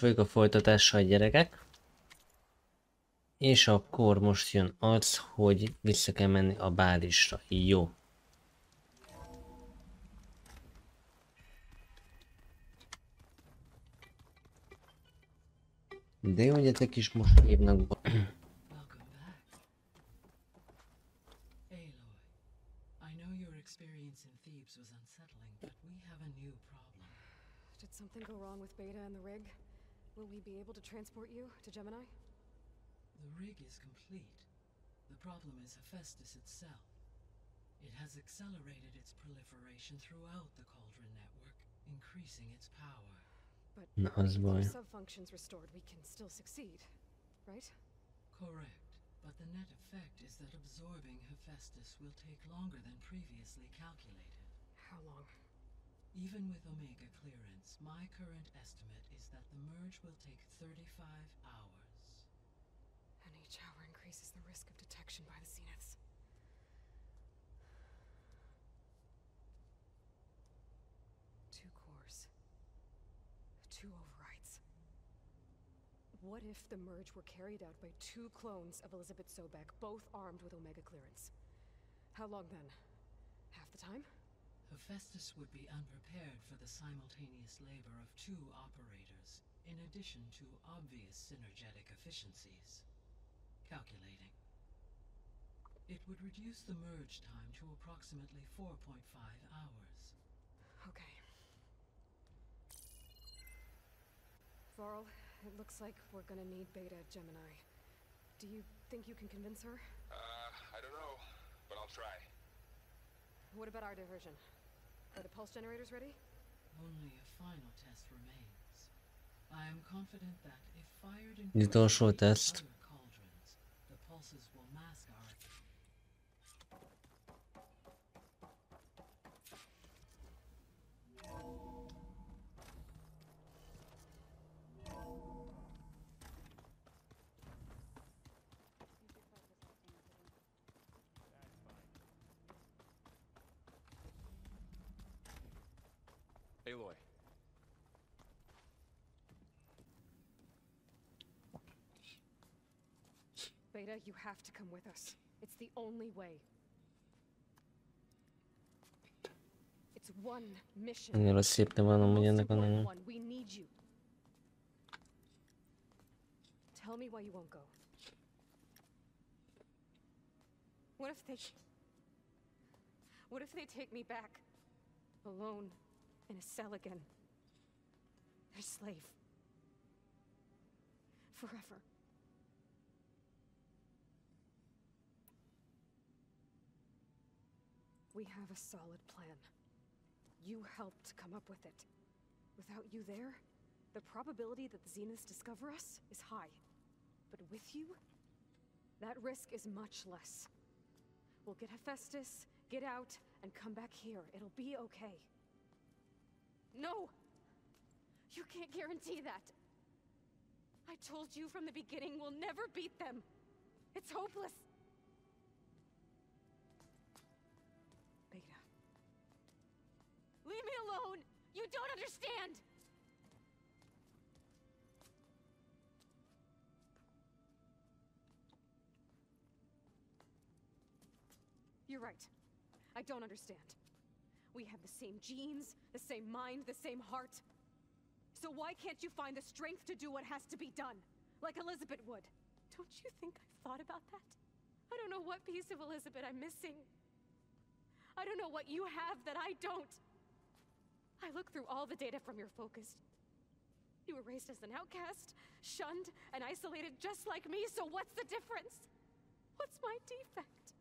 vagyok a folytatással, gyerekek. És akkor most jön az, hogy vissza kell menni a bázisra. Jó. De jó, gyetek is most hívnak be. Did something go wrong with Beta and the rig? Will we be able to transport you to Gemini? The rig is complete. The problem is Hephaestus itself. It has accelerated its proliferation throughout the Cauldron network, increasing its power. But with your sub-functions restored, we can still succeed, right? Correct, but the net effect is that absorbing Hephaestus will take longer than previously calculated. How long? Even with Omega clearance, my current estimate is that the merge will take 35 hours. And each hour increases the risk of detection by the Zeniths. Two cores. Two overrides. What if the merge were carried out by two clones of Elizabeth Sobek, both armed with Omega clearance? How long then? Half the time? Hephaestus would be unprepared for the simultaneous labor of two operators, in addition to obvious synergetic efficiencies. Calculating. It would reduce the merge time to approximately 4.5 hours. Okay. Varl, it looks like we're gonna need Beta at Gemini. Do you think you can convince her? I don't know, but I'll try. What about our diversion? Are the pulse generators ready? Only a final test remains. I am confident that if fired in Utolsó teszt. other cauldrons, the pulses will mask our... Aloy. Beta, you have to come with us. It's the only way. It's one mission. Annyira szép nem van amúgy ennek a nagyon. We need you. Tell me why you won't go. What if they take me back? Alone. In a cell again. Their slave. Forever. We have a solid plan. You helped come up with it. Without you there, the probability that the Zeniths discover us is high. But with you, that risk is much less. We'll get Hephaestus, get out, and come back here. It'll be okay. No! You can't guarantee that. I told you from the beginning we'll never beat them. It's hopeless. Beta. Leave me alone! You don't understand! You're right. I don't understand. We have the same genes, the same mind, the same heart. So why can't you find the strength to do what has to be done? Like Elizabeth would. Don't you think I've thought about that? I don't know what piece of Elizabeth I'm missing. I don't know what you have that I don't. I look through all the data from your focus. You were raised as an outcast, shunned, and isolated just like me, so what's the difference? What's my defect?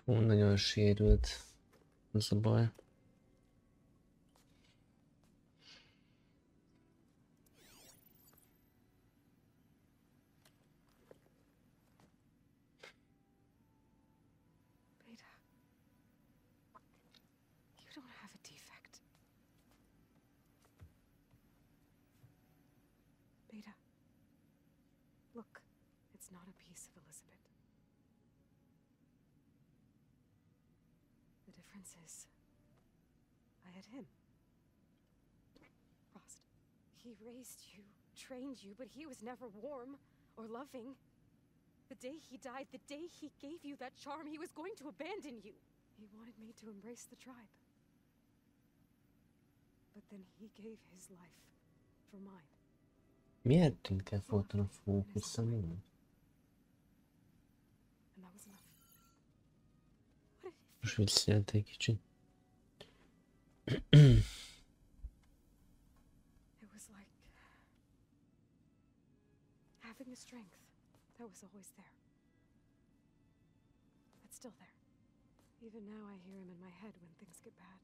Hú, nagyon sérült. Az a baj. Beta, you don't have a defect. Beta. Look, it's not a piece of Elizabeth. The difference is, I had him. Frost. He raised you, trained you, but he was never warm or loving. The day he died, the day he gave you that charm, he was going to abandon you. He wanted me to embrace the tribe. But then he gave his life for mine. Miért tűnt kell folyton a fókuszom? And that was enough. What did it Most visszajött egy kicsit. It was like having the strength that was always there. It's still there. Even now I hear him in my head when things get bad.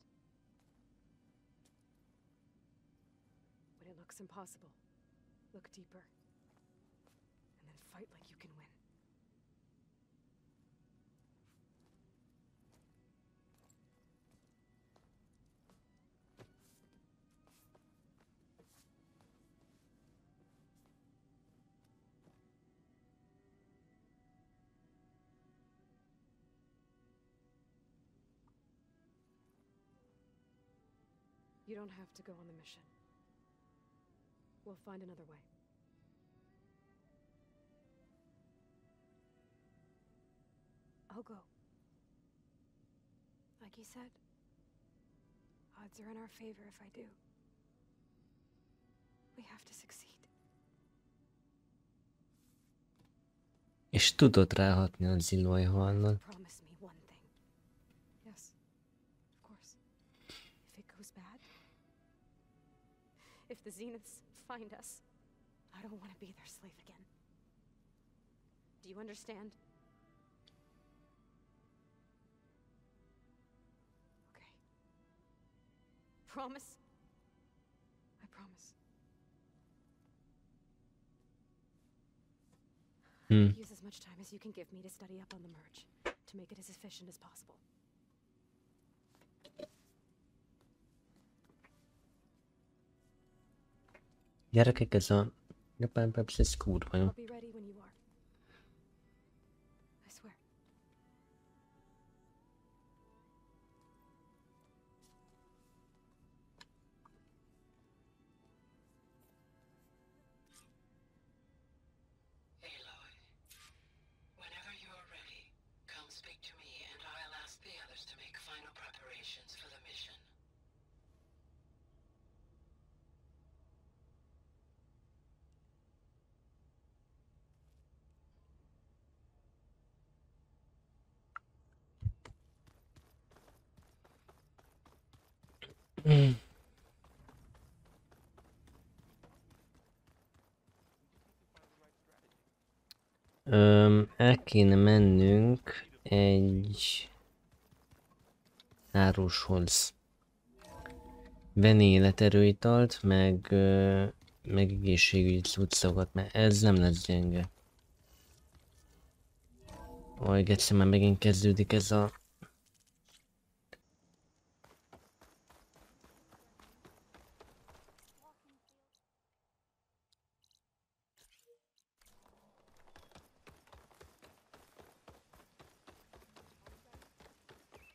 When it looks impossible, look deeper. And then fight like you can win. You don't have to go on the mission. We'll find another way. I'll go. Like you said, odds are in our favor if I do. We have to succeed. És tudod ráhatni a zilóajhalnak. Promise me one thing. Yes, of course. If it goes bad, if the Zeniths find us, I don't want to be their slave again. Do you understand? Okay. Promise? I promise. Use as much time as you can give me to study up on the merge, to make it as efficient as possible. Gyerekek, ez a Japán Pepsi, ez kurva jó. I'll be ready when you are. I swear. Aloy, whenever you are ready, come speak to me and I'll ask the others to make final preparations for the mission. El kéne mennünk egy árushoz. Venni életerőitalt, meg egészségügyi cuccokat, mert ez nem lesz gyenge. Oj, geci, már megint kezdődik ez a...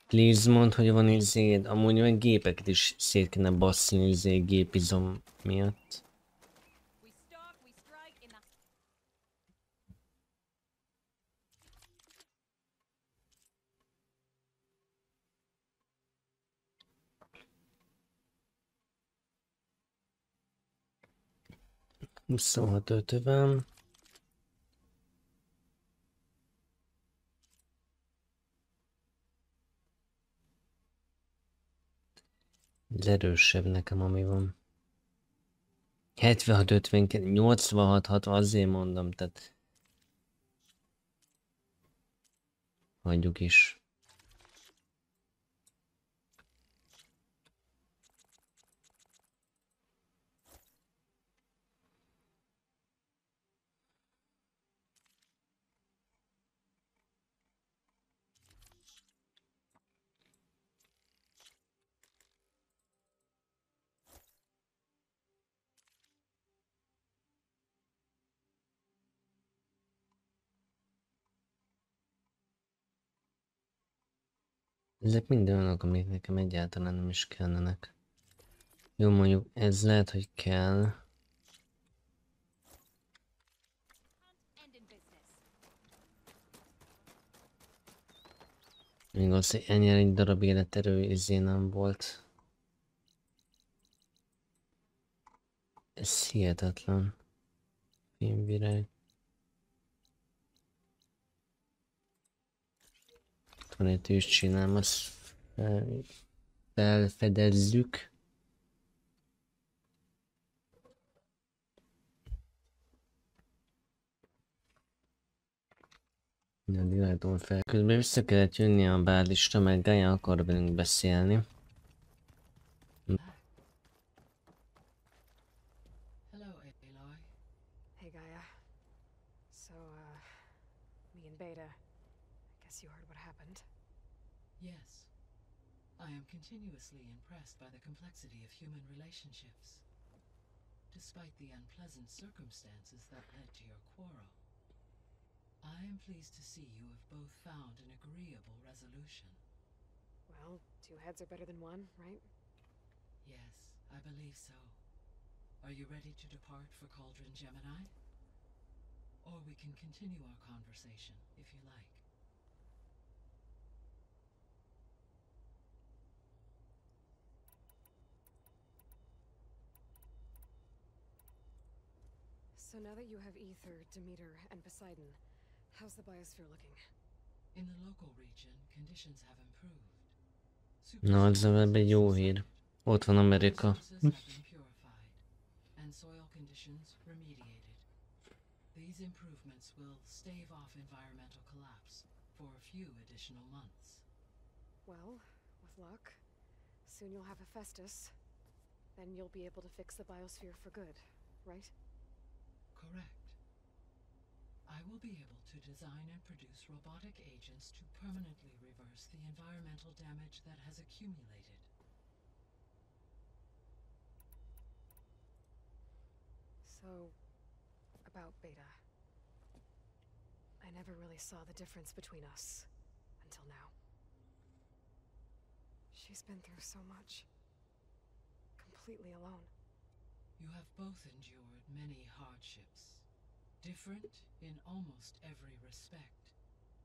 Please mondd, hogy van izéd. Amúgy olyan gépeket is szét kéne basszini izé gépizom miatt. We stalk, we strike in the... Huszonhat ötöven. Ez erősebb nekem, ami van. 76, 52, 86, 60, azért mondom, tehát... Hagyjuk is. Ezek mind olyanok, amik nekem egyáltalán nem is kellenek. Jó, mondjuk ez lehet, hogy kell. Még az, hogy ennyire egy darab életerő izé nem volt. Ez hihetetlen. Fémvirág. Itt van egy tűzcsínám, azt felfedezzük. Mindjárt látom fel. Közben vissza kellett jönni a bárlisra, mert Gaia akar velünk beszélni. Hello, Aloy. Hey, Gaia. So, me and Beta, I guess you heard what happened. Yes. I am continuously impressed by the complexity of human relationships. Despite the unpleasant circumstances that led to your quarrel, I am pleased to see you have both found an agreeable resolution. Well, 2 heads are better than 1, right? Yes, I believe so. Are you ready to depart for Cauldron Gemini? Or we can continue our conversation, if you like. So now that you have Ether, Demeter, and Poseidon, how's the biosphere looking? In the local region, conditions have improved. Na, ez legalább egy jó hír. Ott van Amerika. Resources have been purified, and soil conditions remediated. These improvements will stave off environmental collapse for a few additional months. Well, with luck, soon you'll have Hephaestus. Then you'll be able to fix the biosphere for good, right? Correct. I will be able to design and produce robotic agents to permanently reverse the environmental damage that has accumulated. So, about Beta. I never really saw the difference between us until now. She's been through so much. Completely alone. You have both endured many hardships, different in almost every respect,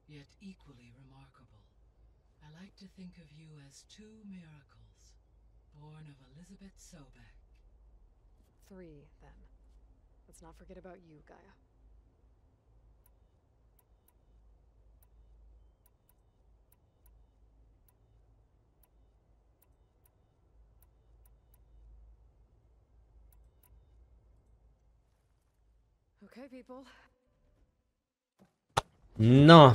yet equally remarkable. I like to think of you as 2 miracles, born of Elizabeth Sobek. 3, then. Let's not forget about you, Gaia. Okay, people. Na!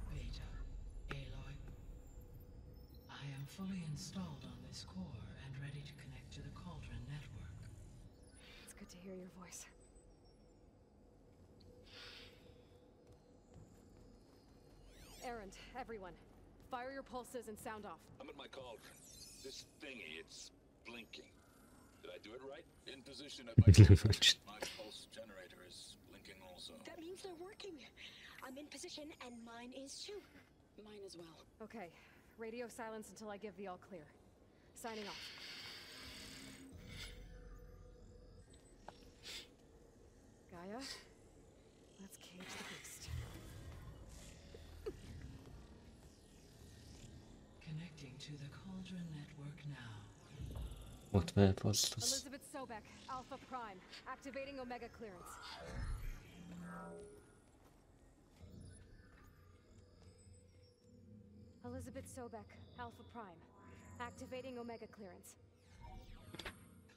Beta, Aloy. I am fully installed on this core and ready to connect to the Cauldron network. It's good to hear your voice. Errand, everyone. Fire your pulses and sound off. I'm at my cauldron. This thingy, it's blinking. Did I do it right? In position at my cauldron. My pulse generator is blinking also. That means they're working. I'm in position and mine is too. Mine as well. Okay, radio silence until I give the all clear. Signing off. Gaia, let's cage the beast. Connecting to the Cauldron network now. Ott van Hephaestus. Elizabeth Sobek, Alpha Prime, activating Omega clearance. Elizabeth Sobek, Alpha Prime, activating Omega clearance.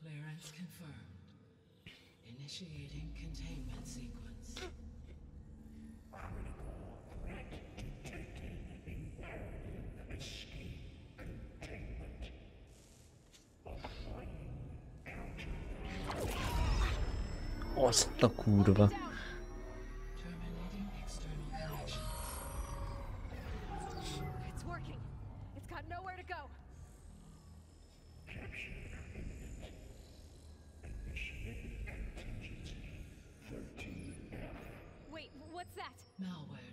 Clearance confirmed. Initiating containment sequence. Azt a kurva. Terminating external connection. It's working. It's got nowhere to go. Wait, what's that? Malware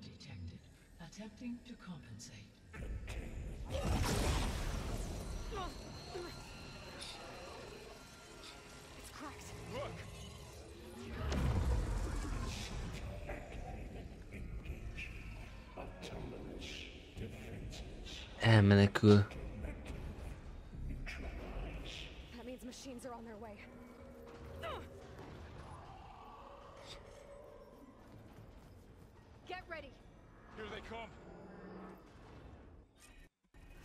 Attempting to compensate. It's cracked. Look! Elmenekül. That means machines are on their way. Get ready. Here they come.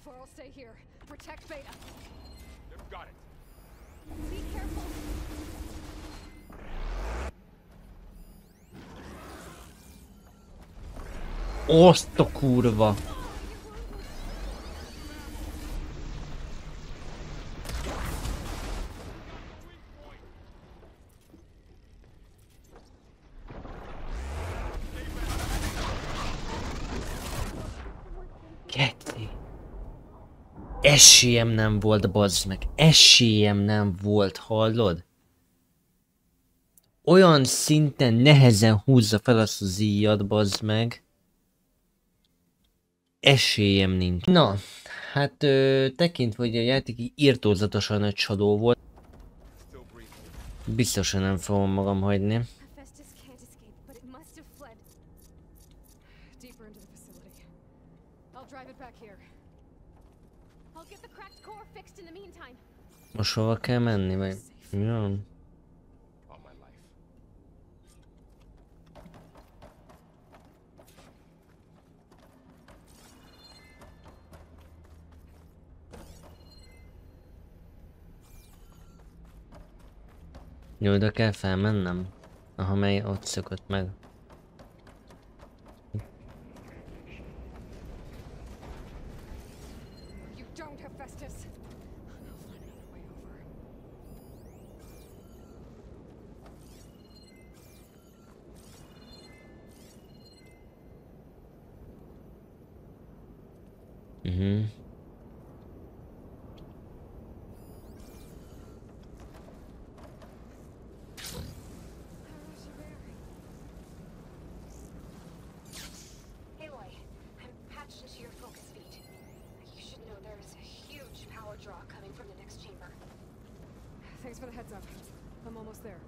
Four will stay here. Protect Beta. They've got it. Be careful. Azt a kurva! Ketté. Esélyem nem volt, bazd meg. Esélyem nem volt, hallod? Olyan szinten nehezen húzza fel azt az íjat, bazd meg. Esélyem nincs. Na, hát tekintve, hogy a játék irtózatosan nagy csaló volt, biztosan nem fogom magam hagyni. Hephaestus can't escape, but it must have fled. Deeper into the facility. I'll drive it back here. I'll get the cracked core fixed in the meantime. Most hova kell menni, vagy mi van? On my life. Jó, oda kell felmennem? Aha, mely ott szökött meg. You don't, Hephaestus. I'll find another way over. Aloy, I'm patched into your focus feed. You should know there's a huge power draw coming from the next chamber. Thanks for the heads up. I'm almost there.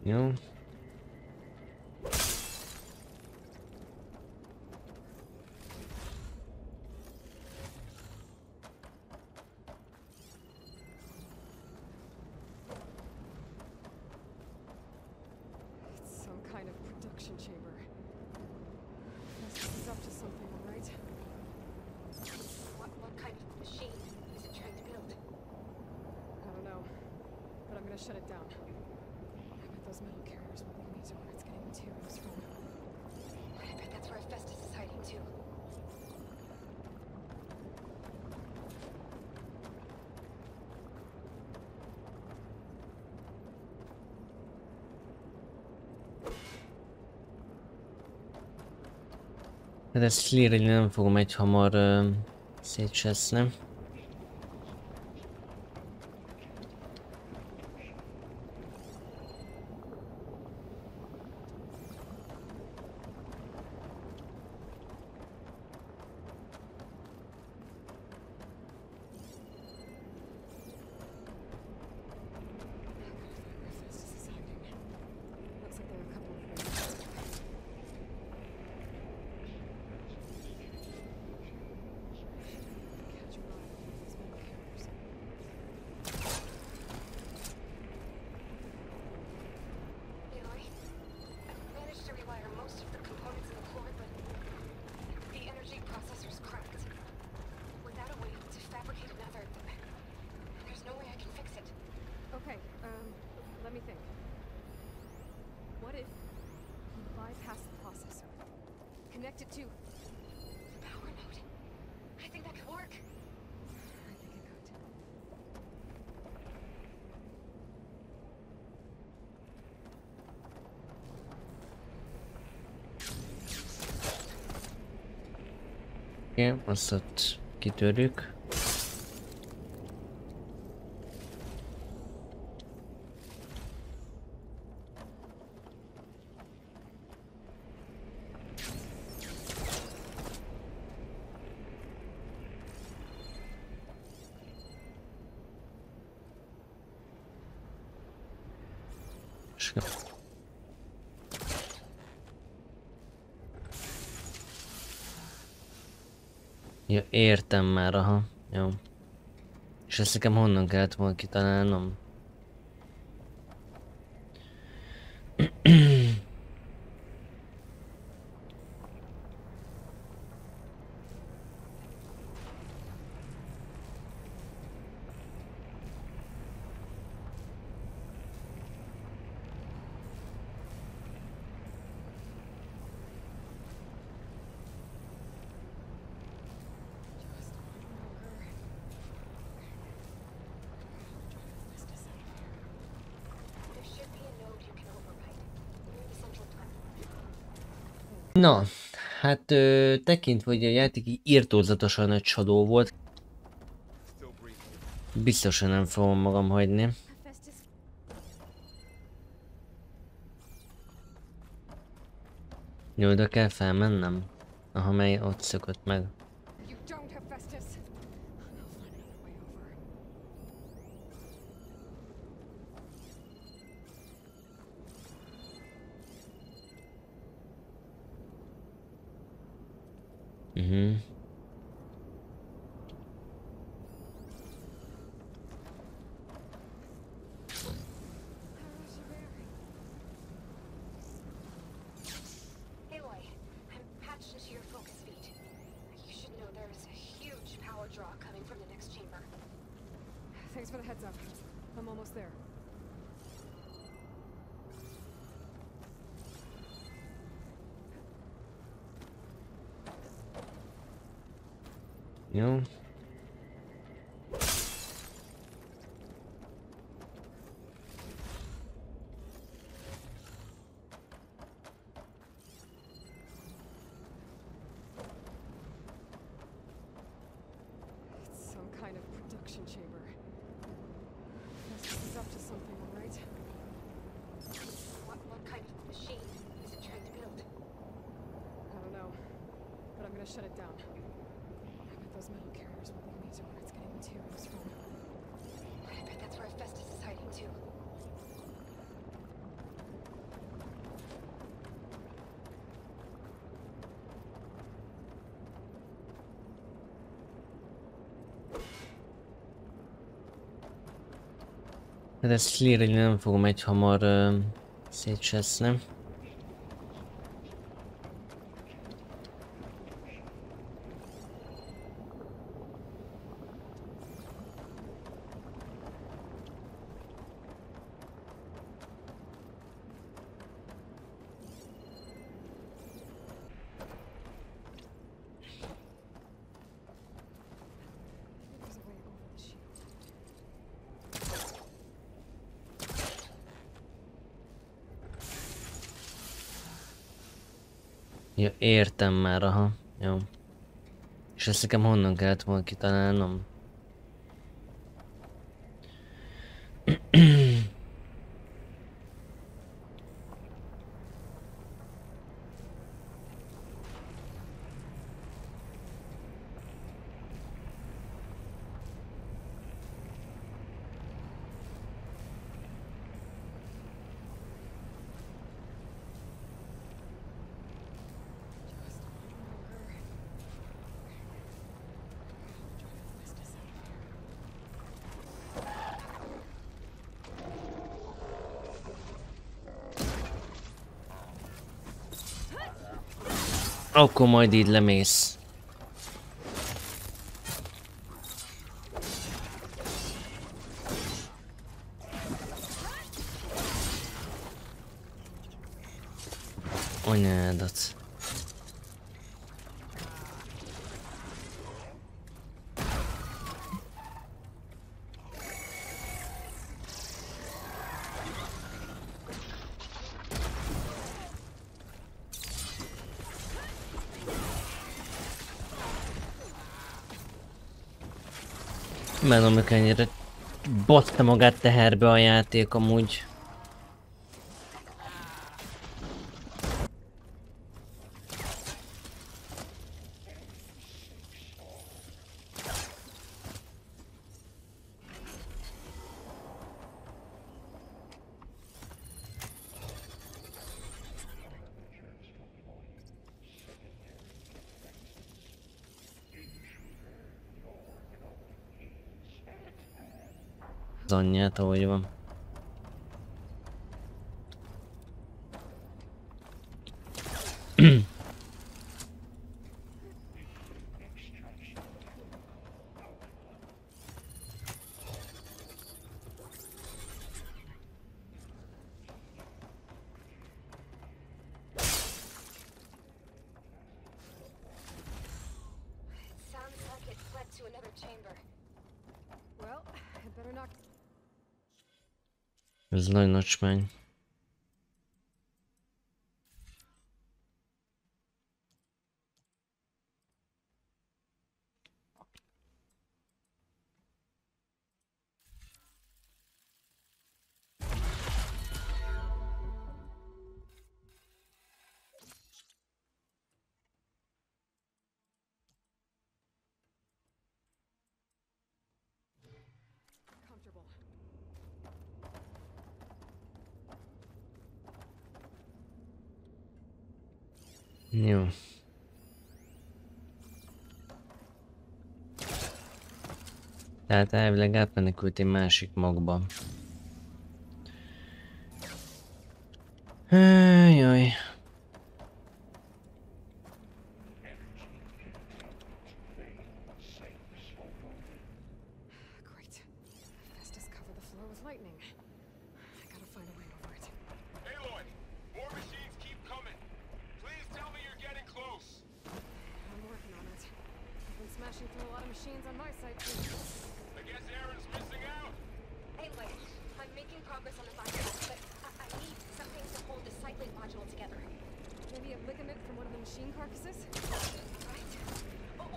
Jó. It's some kind of production chamber. This is up to something, all right? What kind of machine is it trying to build? I don't know, but I'm gonna shut it down. I bet those metal carriers will lead me to where it's getting materials from. I bet that's where Hephaestus is hiding too. Hát ezt lírni nem fogom egy hamar szétcseszni. Hephaestus is hiding. Looks like there are a couple of ways. Catch a ride with these metal carriers. Aloy, I've managed to rewire most of the components in the core, but the energy processor's cracked. Without a way to fabricate another, there's no way I can fix it. Okay, let me think. What if you bypass the processor? Connect it to... Power node. I think that could work. I think it could. Oké, azt ott kitörjük. Ja, értem már, aha. Jó. És ezt nekem honnan kellett volna kitalálnom? There should be a node you can override near the central tunnel. Na, hát tekintve, hogy a játék irtózatosan nagy csadó volt, biztosan nem fogom magam hagyni. Hephaestus, Jó, oda kell felmennem? Aha, mely ott szökött meg. you don't, Hephaestus. I'll find another way over. Aloy, I'm patched into your focus feed. You should know there is a huge power draw coming from the next chamber. Thanks for the heads up. I'm almost there. Jó. It's some kind of production chamber. This is up to something, all right? What kind of machine is it trying to build? I don't know, but I'm gonna shut it down. I bet those metal carriers will lead me to where it's getting materials from. I bet that's where Hephaestus is hiding too. Hát ezt clearly nem fogom egyhamar szétcseszni. There's a way over the shield. Ja, értem már, aha. Jó. És ezt nekem honnan kellett volna kitalálnom? Akkor majd így lemész. Anyádat. Imádom, amikor ennyire batta magát teherbe a játék amúgy. az anyját, ahogy van. Sounds like it fled to another chamber. Well, I better not. Ez nagy nacsmány. Comfortable. Jó. Tehát elvileg átmenekült egy másik magba. Jaj. Great. Hephaestus covered the floor with lightning. I gotta find a way over it. Aloy, more machines keep coming. Please tell me you're getting close. I'm working on it. I've been smashing through a lot of machines on my side too. I guess Aaron's missing out. Anyway, I'm making progress on the bypass, but I need something to hold the cycling module together. Maybe a ligament from one of the machine carcasses? Right?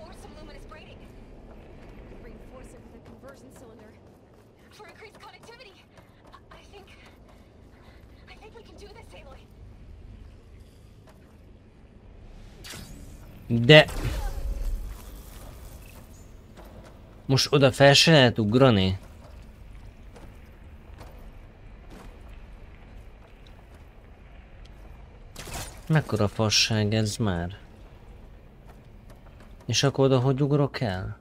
Or some luminous braiding. Reinforce it with a conversion cylinder. For increased connectivity. I think we can do this, Aloy. De... Most oda fel se lehet ugrani? Mekkora fasság ez már? És akkor oda hogy ugrok el?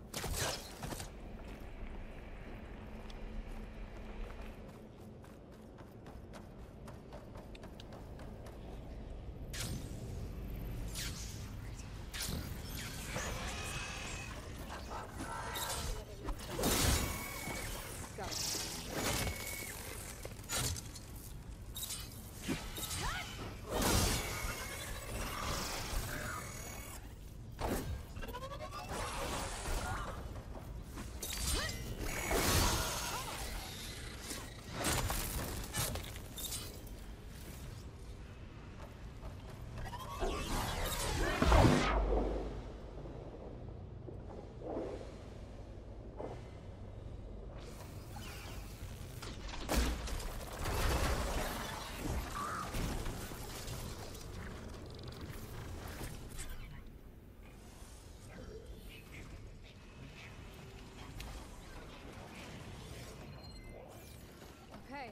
Okay.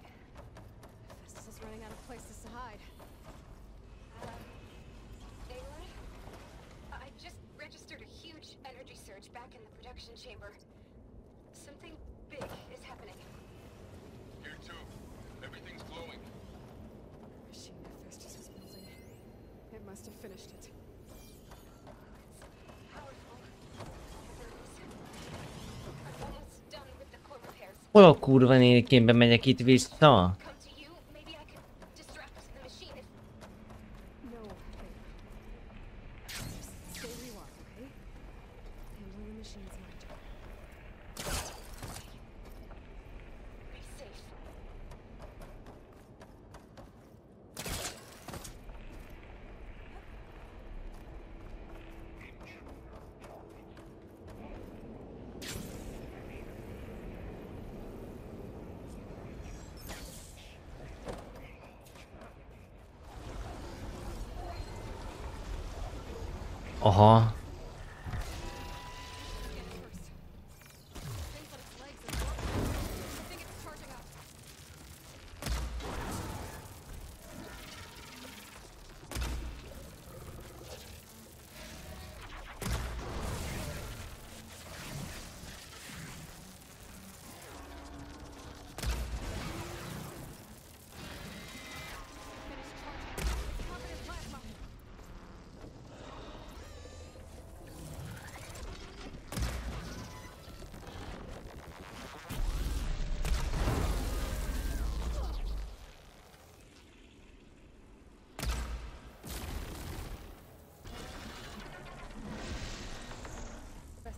Hephaestus is running out of places to hide. Aloy? I just registered a huge energy surge back in the production chamber. Something big is happening. Here too. Everything's glowing. Machine Hephaestus was building. It must have finished it. Powerful. There it is. I'm almost done with the core repairs. Hol a kurva nékénbe megyek itt vissza? Come to you. Maybe I could distract the machine if... No. Just stay where you are, okay? Handling the machine's my job. Be safe. Aha. Get it first. Things on its legs and I think it's charging up.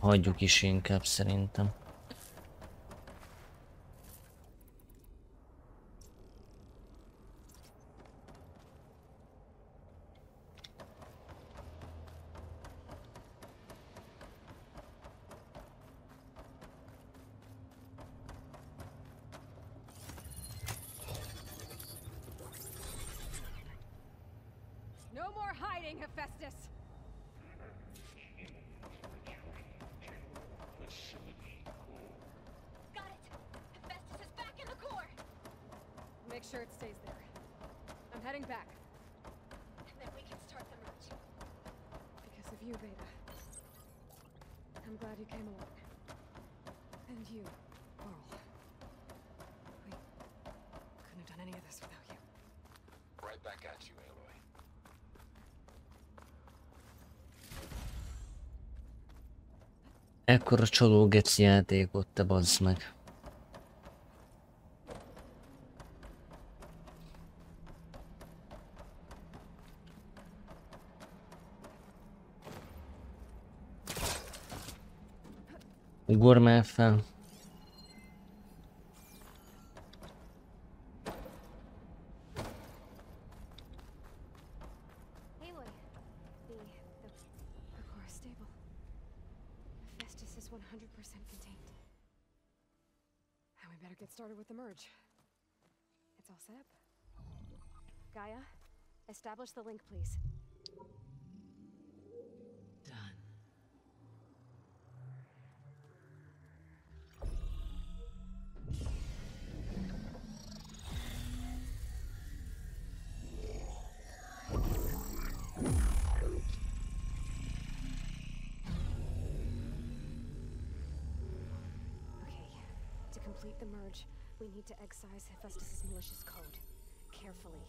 hagyjuk is inkább szerintem. No more hiding, Hephaestus! Got it! Hephaestus is back in the core! Make sure it stays there. I'm heading back. And then we can start the merge. Because of you, Beta. I'm glad you came along. And you, Carl. We couldn't have done any of this without you. Right back at you, Aloy. Ekkora csaló geci játékot, te bazd meg. Ugorj már fel. Aloy, the core is stable. Hephaestus is 100% contained. And we better get started with the merge. It's all set up. Gaia, establish the link, please. Done. Okay, to complete the merge, we need to excise Hephaestus' malicious code. Carefully.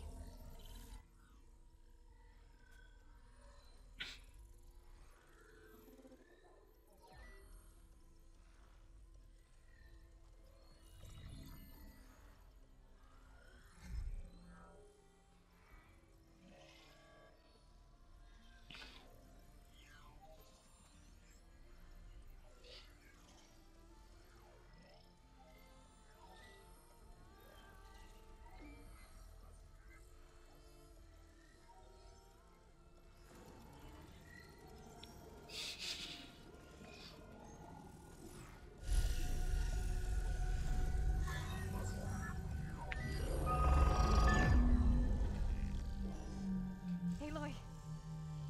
Aloy,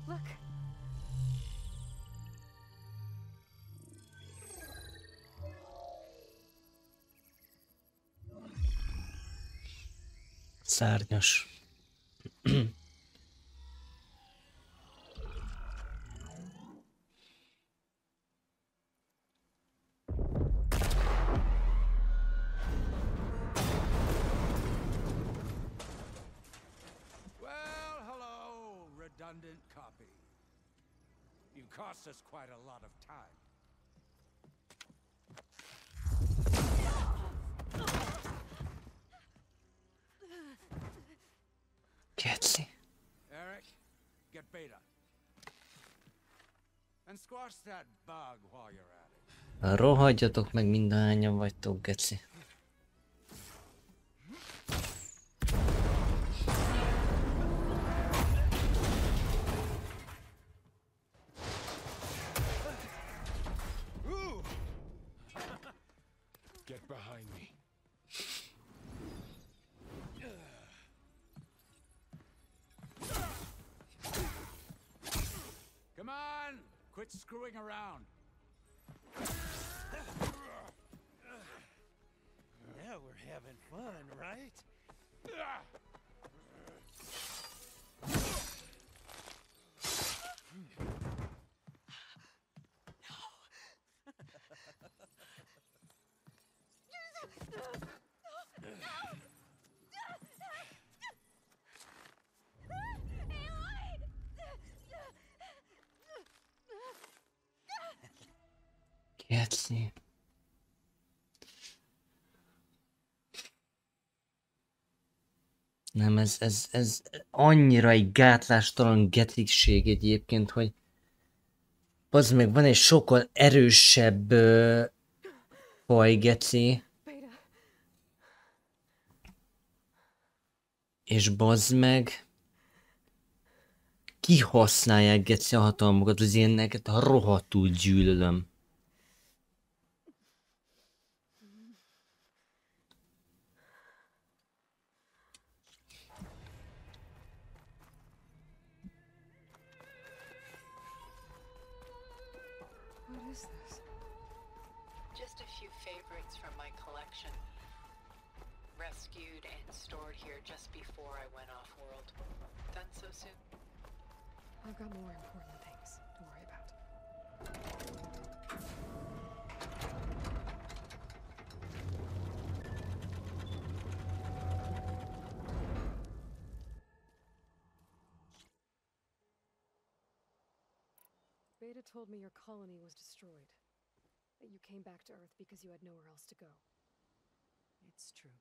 look. Szárnyas. Well, hello, redundant copy. You cost us quite a lot of time. Geci. Eric, get Beta. And squash that bug while you're at it. Rohadjatok meg, mindahányan vagytok, geci. Ooh! Get behind me. Come on! Quit screwing around. Now we're having fun, right? Geci. Nem, ez annyira egy gátlástalan getigség egyébként, hogy Az meg van egy sokkal erősebb faj, geci. Beta. És bazd meg. Kihasználják, geci, a hatalmukat, az ilyeneket rohadtul gyűlölöm. What is this? Just a few favorites from my collection. Rescued and stored here just before I went off-world. Done so soon? I've got more important things to worry about. Beta told me your colony was destroyed. That you came back to Earth because you had nowhere else to go. It's true.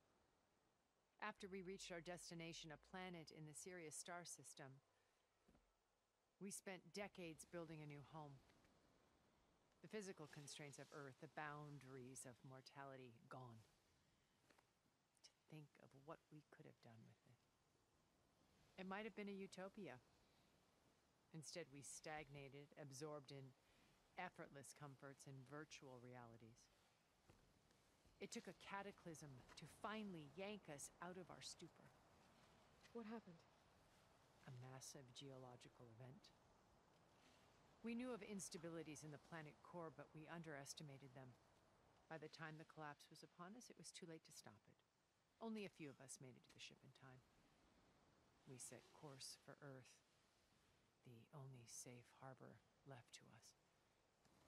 After we reached our destination, a planet in the Sirius star system, we spent decades building a new home. The physical constraints of Earth, the boundaries of mortality, gone. To think of what we could have done with it. It might have been a utopia. Instead, we stagnated, absorbed in effortless comforts and virtual realities. It took a cataclysm to finally yank us out of our stupor. What happened? A massive geological event. We knew of instabilities in the planet core, but we underestimated them. By the time the collapse was upon us, it was too late to stop it. Only a few of us made it to the ship in time. We set course for Earth, the only safe harbor left to us.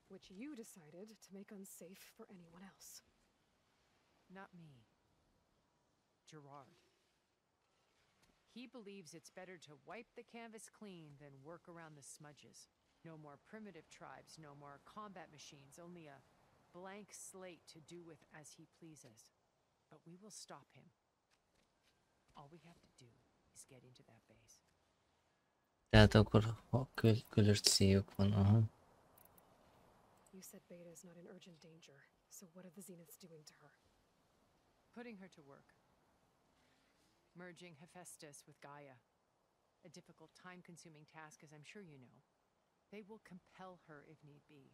Which you decided to make unsafe for anyone else. Not me. Gerard. He believes it's better to wipe the canvas clean than work around the smudges. No more primitive tribes, no more combat machines, only a blank slate to do with as he pleases. But we will stop him. All we have to do is get into that base. Tehát akkor közös céljuk van, aha. You said Beta is not in urgent danger, so what are the Zeniths doing to her? Putting her to work. Merging Hephaestus with Gaia. A difficult, time-consuming task, as I'm sure you know. They will compel her if need be.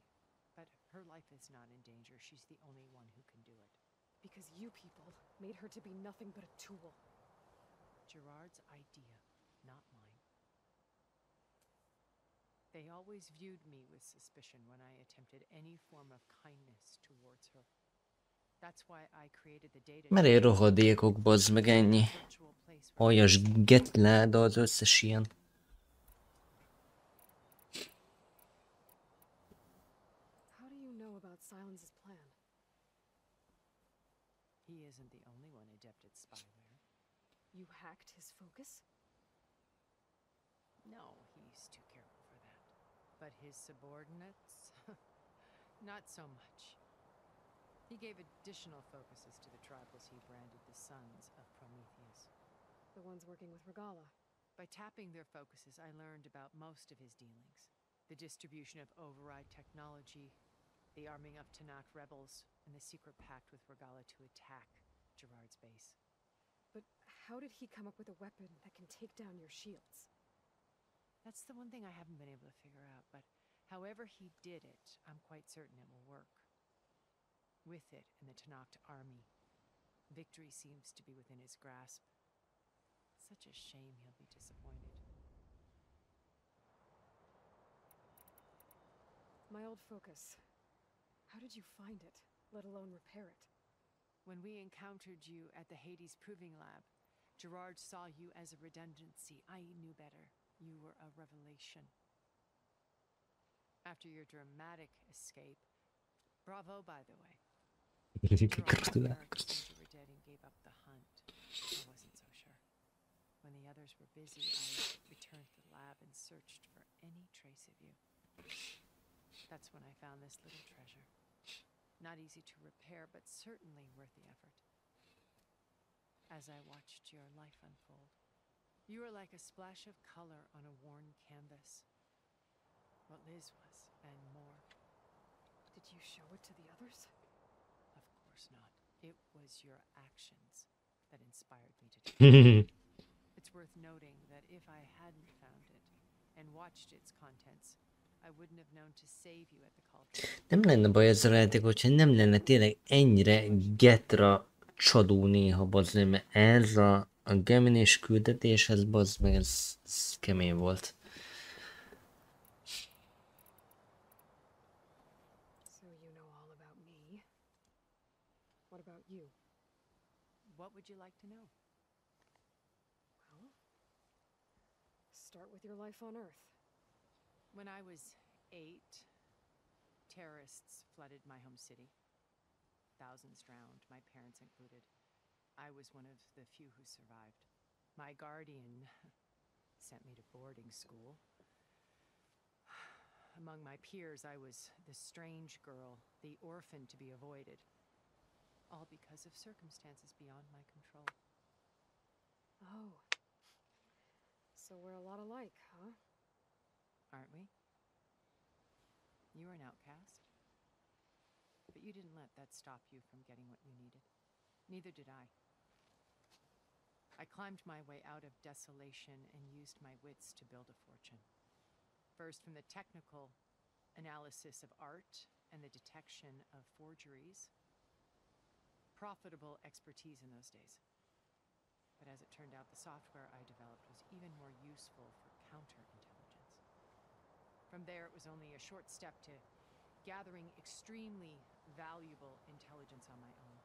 But her life is not in danger. She's the only one who can do it. Because you people made her to be nothing but a tool. Gerard's idea, not mine. They always viewed me with suspicion when I attempted any form of kindness towards her. That's why I created the data. Mert egy rohadékok, bazd meg, ennyi. Aljas getláda az összes ilyen. How do you know about Silence's plan? He isn't the only one adept at spyware. You hacked his focus? No, he's too careful for that. But his subordinates? Not so much. He gave additional focuses to the tribals he branded the Sons of Prometheus. The ones working with Regala. By tapping their focuses, I learned about most of his dealings. The distribution of override technology, the arming of Tanakh rebels, and the secret pact with Regala to attack Gerard's base. But how did he come up with a weapon that can take down your shields? That's the one thing I haven't been able to figure out, but however he did it, I'm quite certain it will work. With it and the Tanakh army, victory seems to be within his grasp. Such a shame he'll be disappointed. My old focus. How did you find it, let alone repair it? When we encountered you at the Hades Proving Lab, Gerard saw you as a redundancy. I knew better. You were a revelation. After your dramatic escape, bravo, by the way. Gerard and you were dead and gave up the hunt. I wasn't so sure. When the others were busy, I returned to the lab and searched for any trace of you. That's when I found this little treasure. Not easy to repair, but certainly worth the effort. As I watched your life unfold, you were like a splash of color on a worn canvas. what Liz was, and more. Did you show it to the others? Of course not. It was your actions that inspired me to do it. It's worth noting that if I hadn't found it and watched its contents, I wouldn't have known to save you at the cauldron. Nem lenne baj ezzel a játék, hogyha nem lenne tényleg ennyire getra csadó néha, bazd meg, mert ez a geminés küldetés, ez bazd meg, ez kemény volt. So you know all about me. What about you? What would you like to know? Well, start with your life on Earth. When I was 8, terrorists flooded my home city. Thousands drowned, my parents included. I was one of the few who survived. My guardian sent me to boarding school. Among my peers, I was the strange girl, the orphan to be avoided. All because of circumstances beyond my control. Oh. So we're a lot alike, huh? Aren't we? You were an outcast. But you didn't let that stop you from getting what you needed. Neither did I. I climbed my way out of desolation and used my wits to build a fortune. First from the technical analysis of art and the detection of forgeries. Profitable expertise in those days. But as it turned out, the software I developed was even more useful for counterintelligence. From there, it was only a short step to gathering extremely valuable intelligence on my own.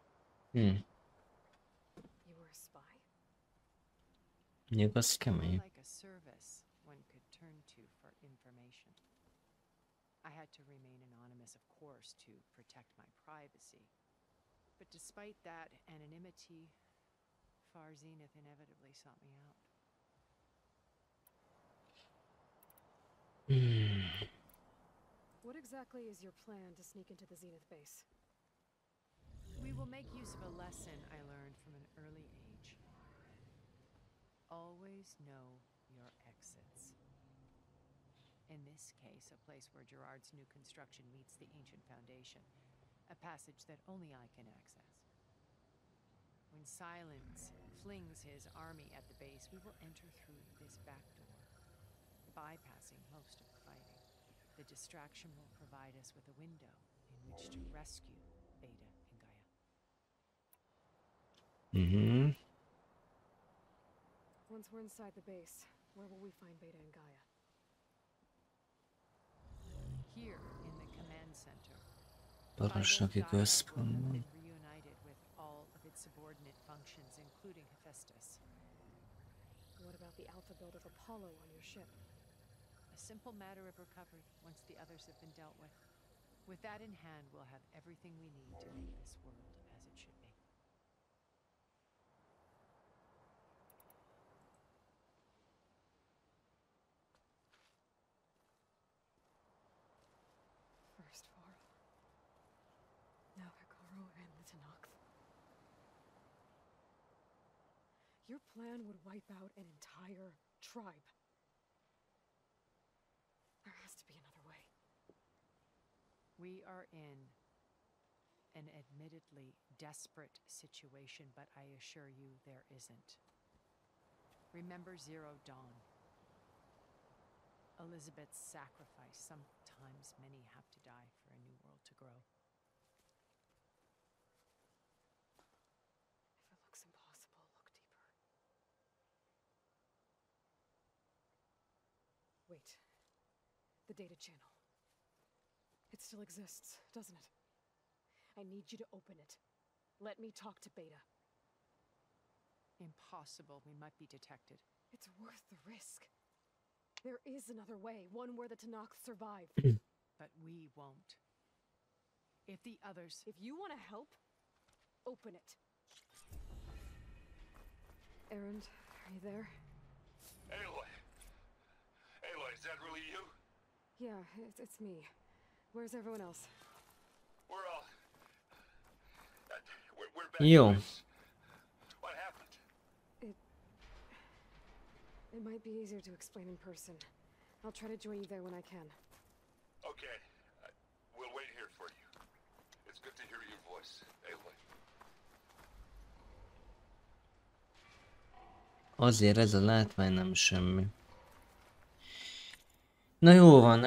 You were a spy? Nyugodsz kemény. More like a service one could turn to for information. I had to remain anonymous, of course, to protect my privacy. But despite that anonymity, Far Zenith inevitably sought me out. What exactly is your plan to sneak into the Zenith base? We will make use of a lesson I learned from an early age. Always know your exits. In this case, a place where Gerard's new construction meets the ancient foundation, a passage that only I can access. When Silence flings his army at the base, we will enter through this back door, bypassing most of the fighting. The distraction will provide us with a window in which to rescue Beta and Gaia. Once we're inside the base, where will we find Beta and Gaia? Here in the command center, Parancsnoki központban. been reunited with all of its subordinate functions, including Hephaestus. What about the alpha build of Apollo on your ship? A simple matter of recovery once the others have been dealt with. With that in hand, we'll have everything we need to make this world as it should be. First Pharaoh. Now Hikaru and the Tanakh. Your plan would wipe out an entire tribe. There has to be another way. We are in an admittedly desperate situation, but I assure you there isn't. Remember Zero Dawn. Elizabeth's sacrifice. Sometimes many have to die for a new world to grow. If it looks impossible, look deeper. Wait. The data channel. It still exists, doesn't it? I need you to open it. Let me talk to Beta. Impossible. We might be detected. It's worth the risk. There is another way, one where the Tanakh survive. But we won't. If the others... If you want to help, open it. Erend, are you there? Aloy! Aloy, is that really you? Yeah, it's me. Where's everyone else? We're all... we're back. Jó. What happened? It might be easier to explain in person. I'll try to join you there when I can. Okay, we'll wait here for you. It's good to hear your voice, Aloy. Azért ez a látvány nem semmi. Na jó van,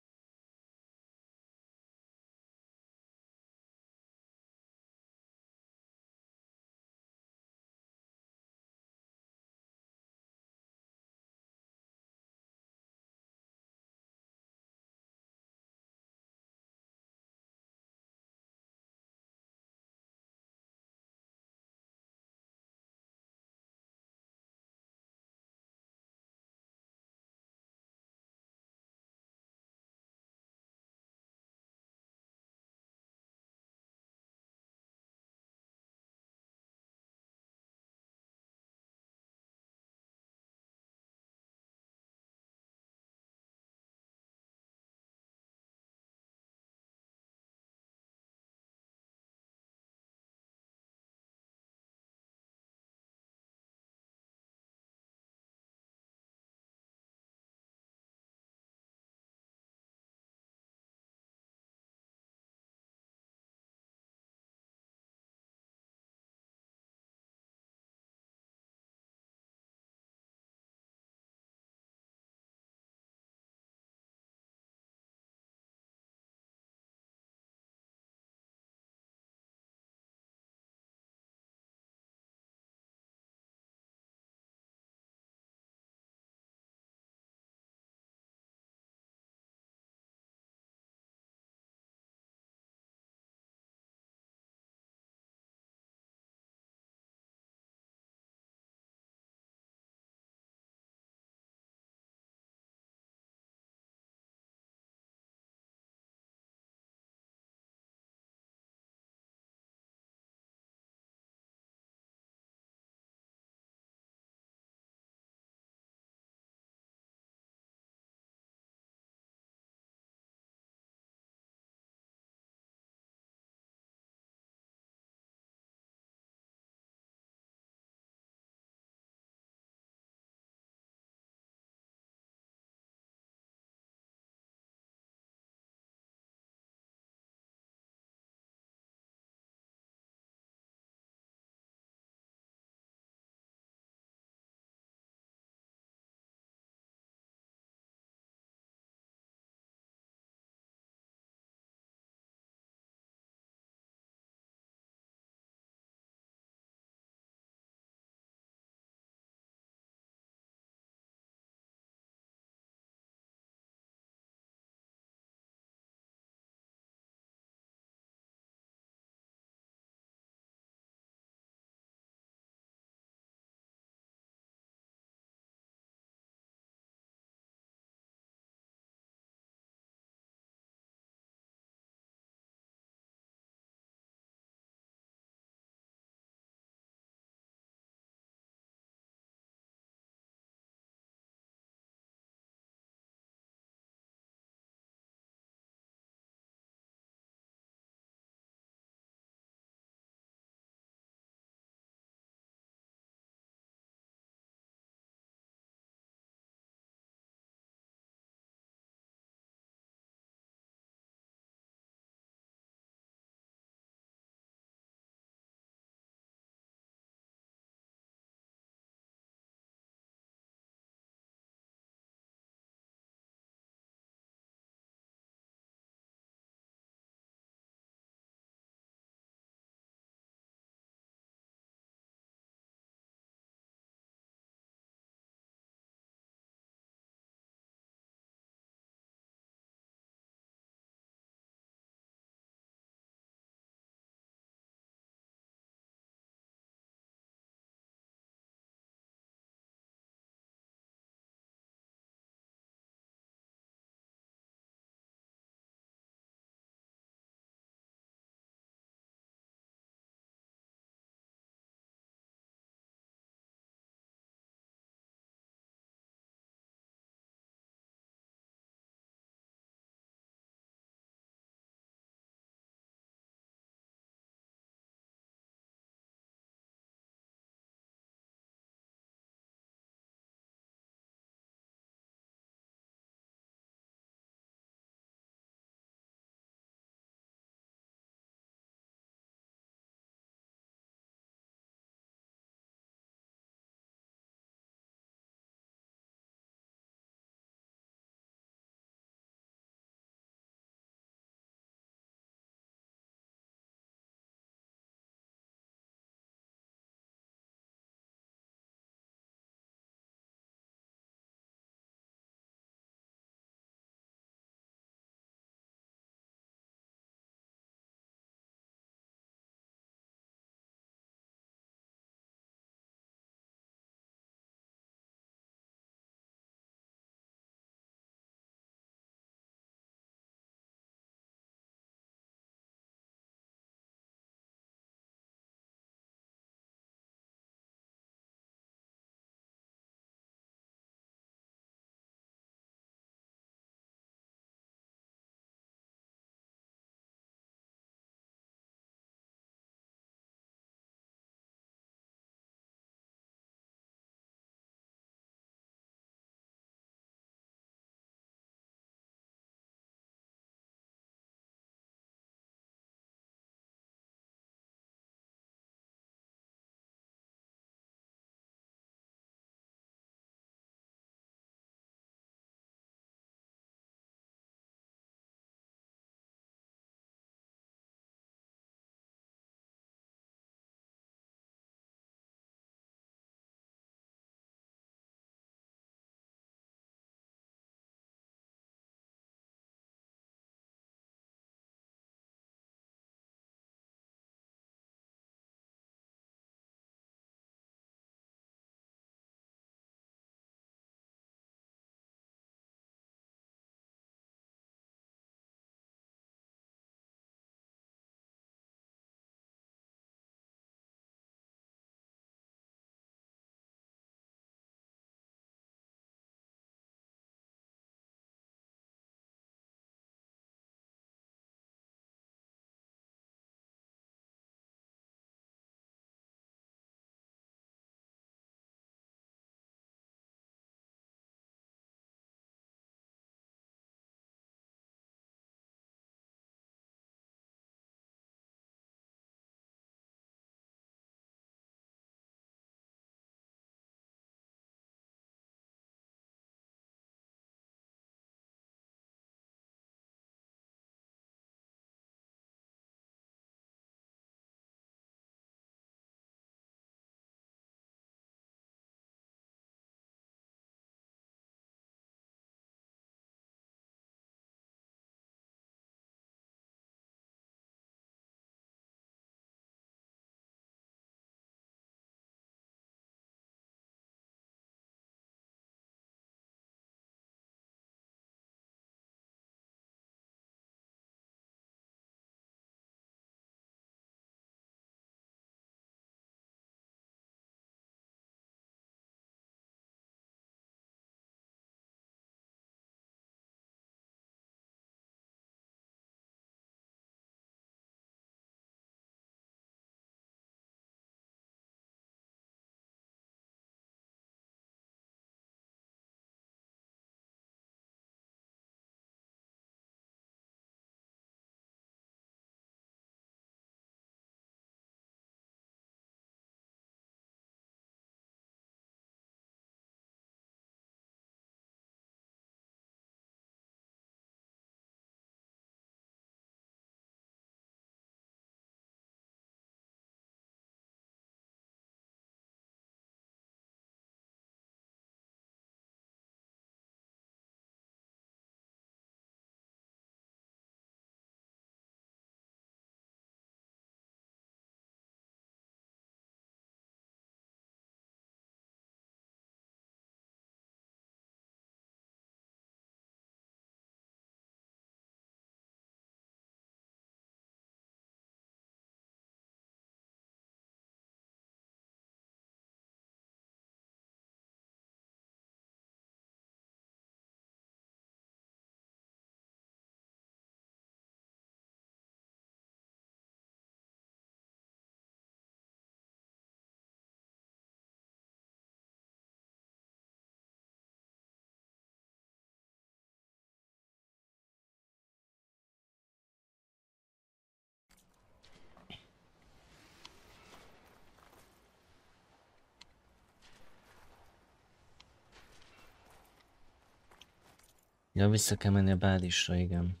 Ja, vissza kell menni a bázisra, igen.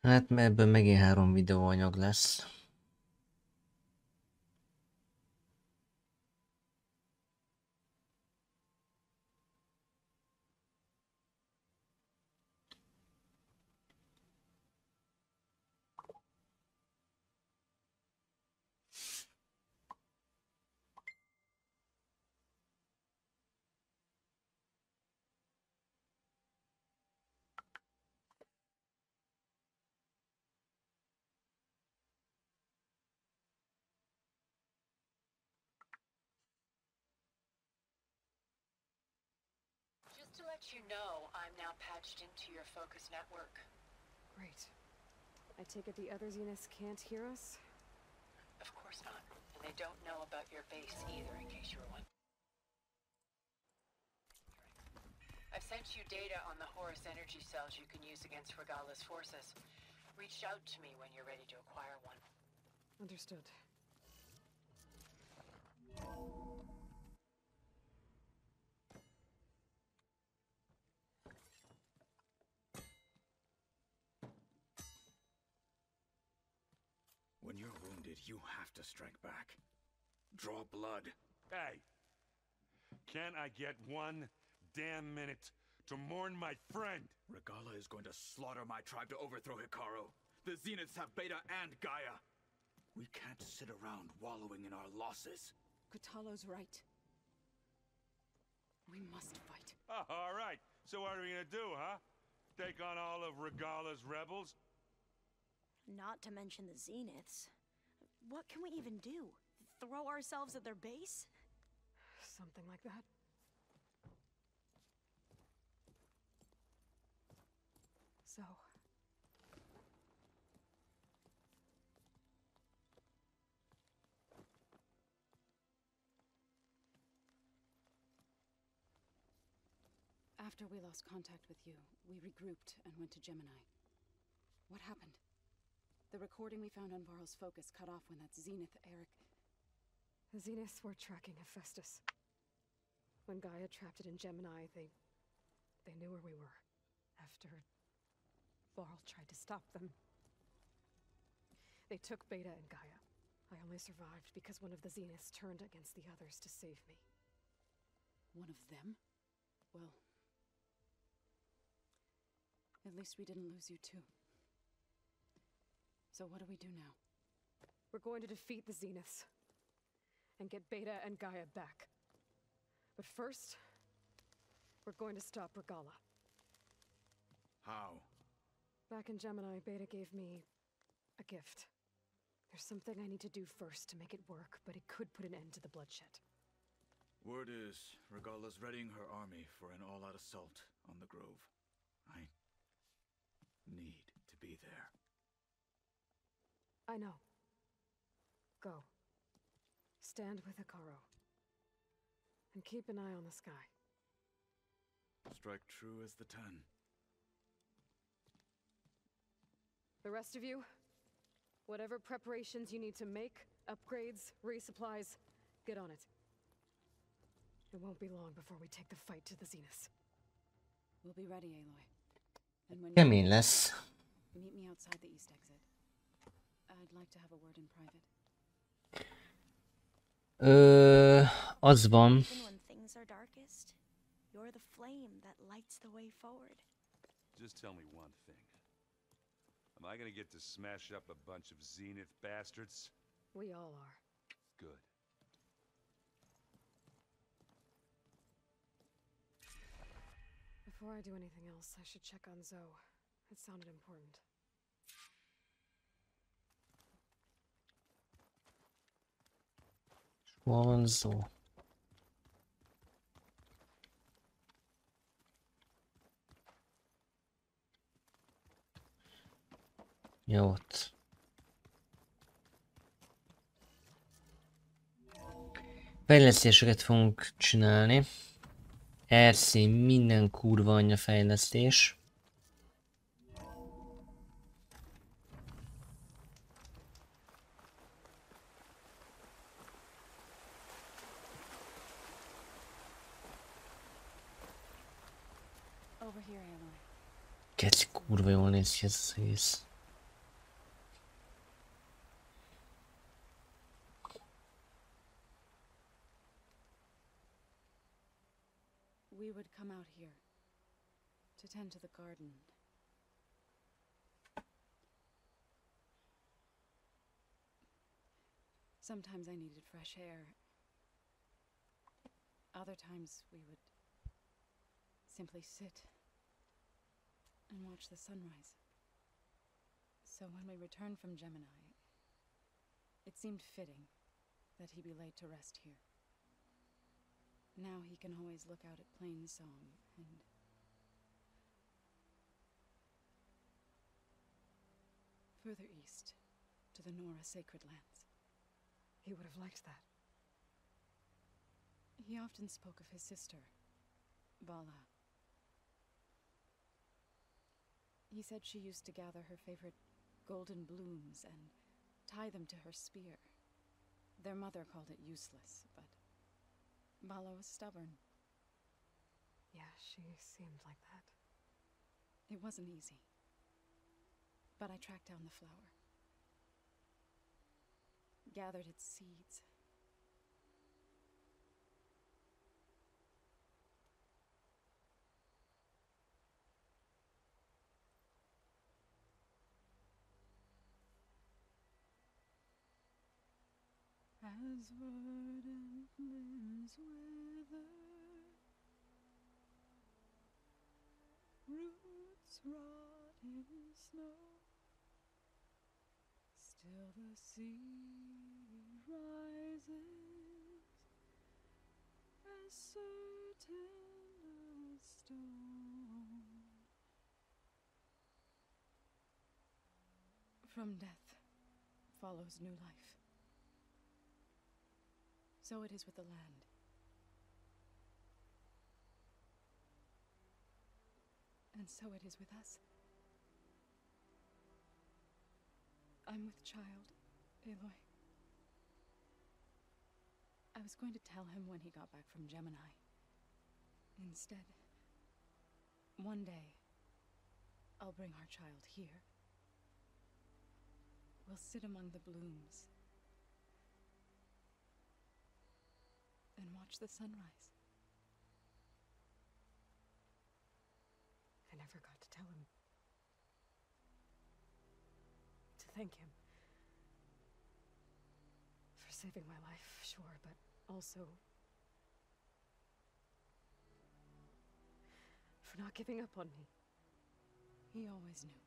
Hát ebből megint 3 videóanyag lesz. Just to let you know, I'm now patched into your focus network. Great. I take it the other Zeniths can't hear us? Of course not. And they don't know about your base either, in case you were wondering. I've sent you data on the Horus energy cells you can use against Regala's forces. Reach out to me when you're ready to acquire one. Understood. When you're wounded, you have to strike back. Draw blood. Hey! Can't I get one damn minute to mourn my friend? Regala is going to slaughter my tribe to overthrow Hikaru. The Zeniths have Beta and Gaia. We can't sit around wallowing in our losses. Kutalo's right. We must fight. Oh, all right. So what are we gonna do, huh? Take on all of Regala's rebels? Not to mention the Zeniths. What can we even do? Throw ourselves at their base? Something like that. So... After we lost contact with you, we regrouped and went to Gemini. What happened? The recording we found on Varl's focus cut off when that Zenith Eric... The Zeniths were tracking Hephaestus. When Gaia trapped it in Gemini, they knew where we were. After Varl tried to stop them. They took Beta and Gaia. I only survived because one of the Zeniths turned against the others to save me. One of them? Well... At least we didn't lose you too. So what do we do now? We're going to defeat the Zeniths. And get Beta and Gaia back. But first... we're going to stop Regala. How? Back in Gemini, Beta gave me... a gift. There's something I need to do first to make it work, but it could put an end to the bloodshed. Word is, Regala's readying her army for an all-out assault on the Grove. I need to be there. I know. Go. Stand with Hikaru. And keep an eye on the sky. Strike true as the 10. The rest of you, whatever preparations you need to make, upgrades, resupplies, get on it. It won't be long before we take the fight to the Zeniths. We'll be ready, Aloy. And when Kemény lesz. meet me outside the east exit. I'd like to have a word in private. Az van. Even when things are darkest, you're the flame that lights the way forward. Just tell me one thing. Am I gonna get to smash up a bunch of Zenith bastards? We all are. Good. Before I do anything else, I should check on Zoe. It sounded important. Vonzó. Jó ott. Fejlesztéseket fogunk csinálni. RC minden kurva anyja fejlesztés. Over here, Aloy. Keci kurva jól néz ki ez az egész. We would come out here to tend to the garden. Sometimes I needed fresh air. Other times we would simply sit and watch the sunrise. So when we returned from Gemini, it seemed fitting that he be laid to rest here. Now he can always look out at Plainsong and further east to the Nora sacred lands. He would have liked that. He often spoke of his sister, Vala. He said she used to gather her favorite golden blooms and tie them to her spear. Their mother called it useless, but Vala was stubborn. Yeah, she seemed like that. It wasn't easy. But I tracked down the flower. Gathered its seeds. As verdant limbs wither, roots rot in snow, still the sea rises, as certain as stone. From death follows new life. So it is with the land. And so it is with us. I'm with child, Aloy. I was going to tell him when he got back from Gemini. Instead, one day, I'll bring our child here. We'll sit among the blooms and watch the sunrise. I never got to tell him. To thank him. For saving my life, sure, but also for not giving up on me. He always knew.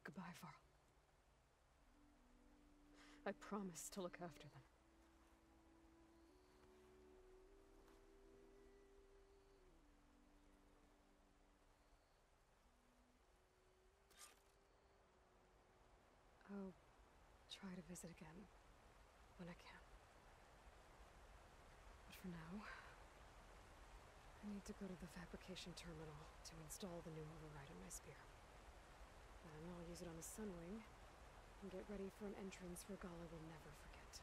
Goodbye, Varl. I promise to look after them. I'll try to visit again when I can. But for now, I need to go to the fabrication terminal to install the new override on my spear. And I'll use it on the Sunwing and get ready for an entrance Regala will never forget.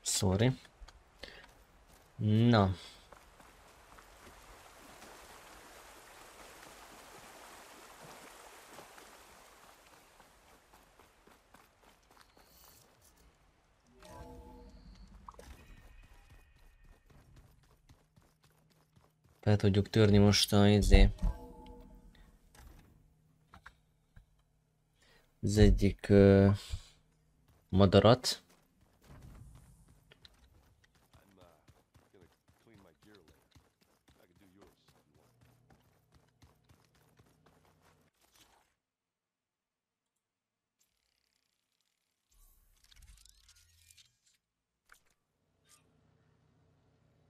Sorry. Na. Fel tudjuk törni most az egyik madarat.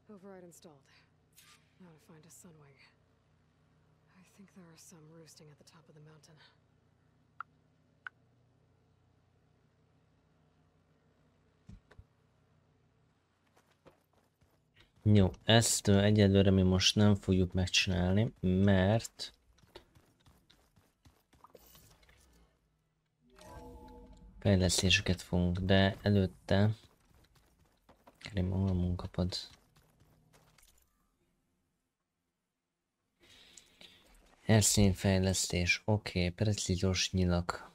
Override installed. Now to find a sunwing. I think there are some roosting at the top of the mountain. Jó, ezt egyelőre mi most nem fogjuk megcsinálni, mert fejlesztéseket fogunk, de előtte kérem, hol a munkapad? Erszényfejlesztés, oké, precízos nyilak.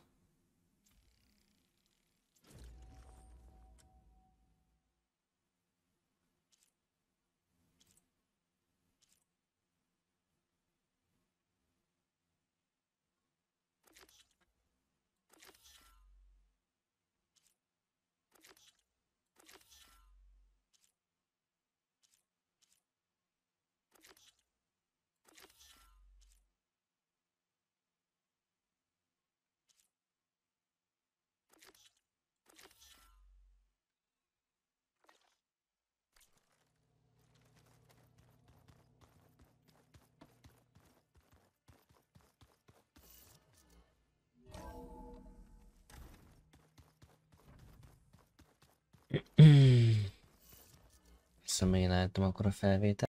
Személyen láttam akkor a felvételt.